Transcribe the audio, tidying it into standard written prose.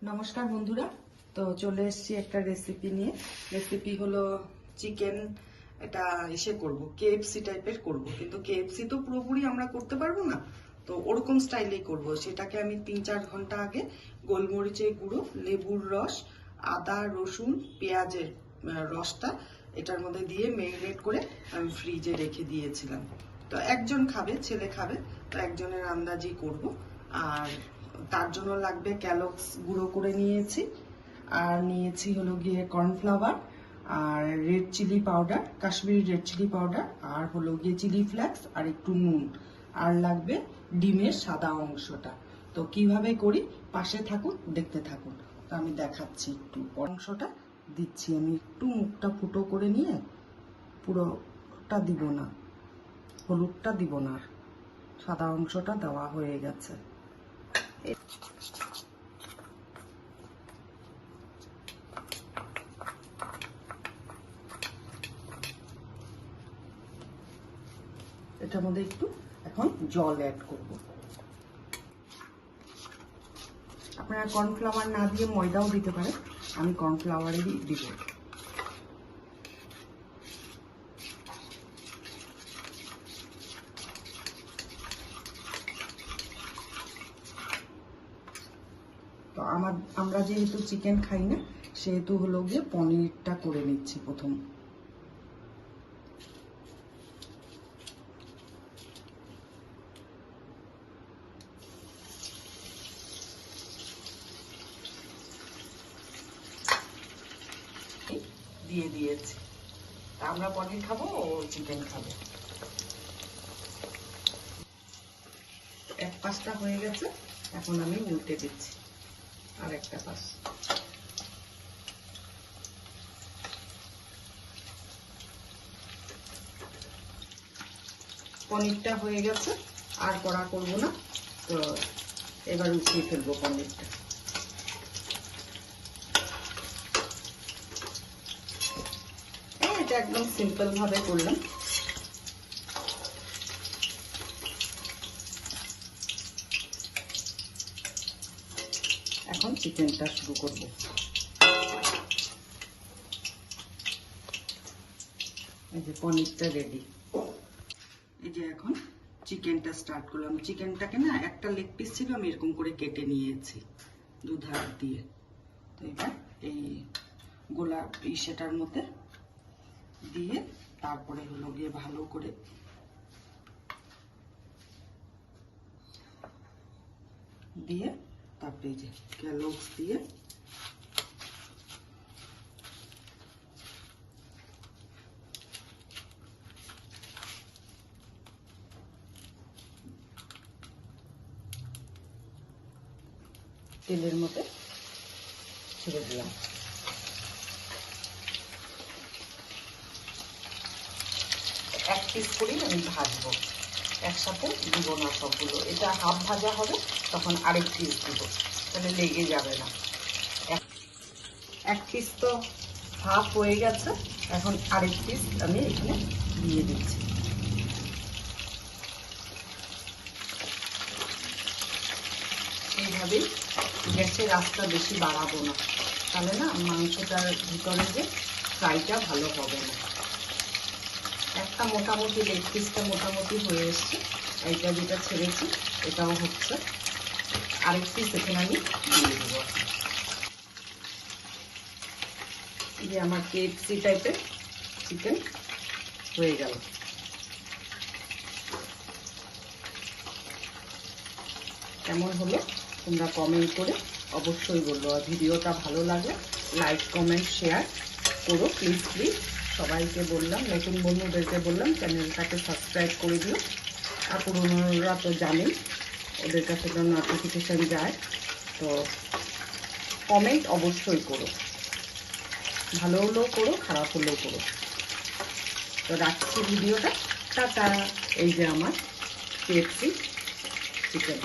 নমস্কার বন্ধুরা, তো চলে এসেছি একটা রেসিপি নিয়ে। রেসিপি হলো চিকেন, এটা করব কেএফসি টাইপের করব, কিন্তু কেএফসি তো পুরোপুরি আমরা করতে পারবো না, তো ওরকম স্টাইলেই করব। সেটাকে আমি 3-4 ঘন্টা আগে গোলমরিচের গুঁড়ো, লেবুর রস, আদা, রসুন, পেঁয়াজের রসটা এটার মধ্যে দিয়ে ম্যারিনেট করে আমি ফ্রিজে রেখে দিয়েছিলাম। তো একজন খাবে, ছেলে খাবে, তো একজনের আন্দাজই করব। আর তার জন্য লাগবে ক্যালগস গুঁড়ো করে নিয়েছি, আর নিয়েছি হলো গিয়ে কর্নফ্লাওয়ার, আর red chilli powder, Kashmiri red chilli powder, আর হলো গিয়ে চিলি ফ্লেক্স, আর একটু নুন, আর লাগবে ডিমের সাদা অংশটা। তো কিভাবে করি পাশে থাকুন, দেখতে থাকুন। তো আমি দেখাচ্ছি, একটু অংশটা দিচ্ছি। আমি একটু মুখটা ফুটো করে নিয়ে, পুরোটা দিব না, হলুদটা দিব না, সাদা অংশটা দেওয়া হয়ে গেছে। এটার মধ্যে একটু এখন জল অ্যাড করব। আপনারা কর্নফ্লাওয়ার না দিয়ে ময়দাও দিতে পারেন, আমি কর্নফ্লাওয়ারেরই দিব। তো আমরা যেহেতু চিকেন খাই না, সেহেতু হলো গিয়ে পনিরটা করে নিচ্ছি প্রথম। দিয়ে দিয়েছি, আমরা পনির খাবো, ও চিকেন খাবে। এক পাশটা হয়ে গেছে, এখন আমি উল্টে দিচ্ছি আর একটা পাশ। পনিরটা হয়ে গেছে, আর কড়া করব না, তো এবার উঠিয়ে ফেলবো পনিরটা। এটা একদম সিম্পল ভাবে করলাম। এখন চিকেনটা শুরু করব। এই যে পনিরটা রেডি। এই যে এখন চিকেনটা স্টার্ট করলাম। চিকেনটাকে না, একটা লেগ পিস ছিল, আমি এরকম করে কেটে নিয়েছি দুধার দিয়ে। তো এবার এই গোলাপ সেটার মধ্যে দিয়ে, তারপরে হলো গিয়ে ভালো করে দিয়ে, তারপরে এই যে ক্যালগস দিয়ে তেলের মধ্যে ছেড়ে দিলাম। এক পিস করেই আমি ভাজবো, একসাথে দিব না সবগুলো। এটা হাফ ভাজা হবে, তখন আরেক পিস দিব, তাহলে লেগে যাবে না। এক পিস তো হাফ হয়ে গেছে, এখন আরেক পিস আমি এখানে দিয়ে দিচ্ছি। এইভাবেই গ্যাসের আঁচটা বেশি বাড়াবো না, তাহলে না মাংসটার ভিতরে যে ফ্রাইটা ভালো হবে না। একটা মোটামুটি লেগ পিসটা মোটামুটি হয়ে এসছে, এইটা যেটা ছেড়েছি এটাও হচ্ছে। আরেক পিস এখানে আমি দিয়ে দেবো। এই যে আমার কেএফসি টাইপের চিকেন হয়ে গেল। কেমন হলো তোমরা কমেন্ট করে অবশ্যই বলবো। আর ভিডিওটা ভালো লাগলে লাইক, কমেন্ট, শেয়ার করো প্লিজ প্লিজ। সবাইকে বললাম, নতুন বন্ধুদেরকে বললাম চ্যানেলটাকে সাবস্ক্রাইব করে দিও। আর পুরোনোরা তো জানেই, ওদের কাছে তো নোটিফিকেশান যায়। তো কমেন্ট অবশ্যই করো, ভালো হলেও করো, খারাপ হলেও করো। তো রাখছি ভিডিওটা, টাটা। এই যে আমার কেএফসি চিকেন।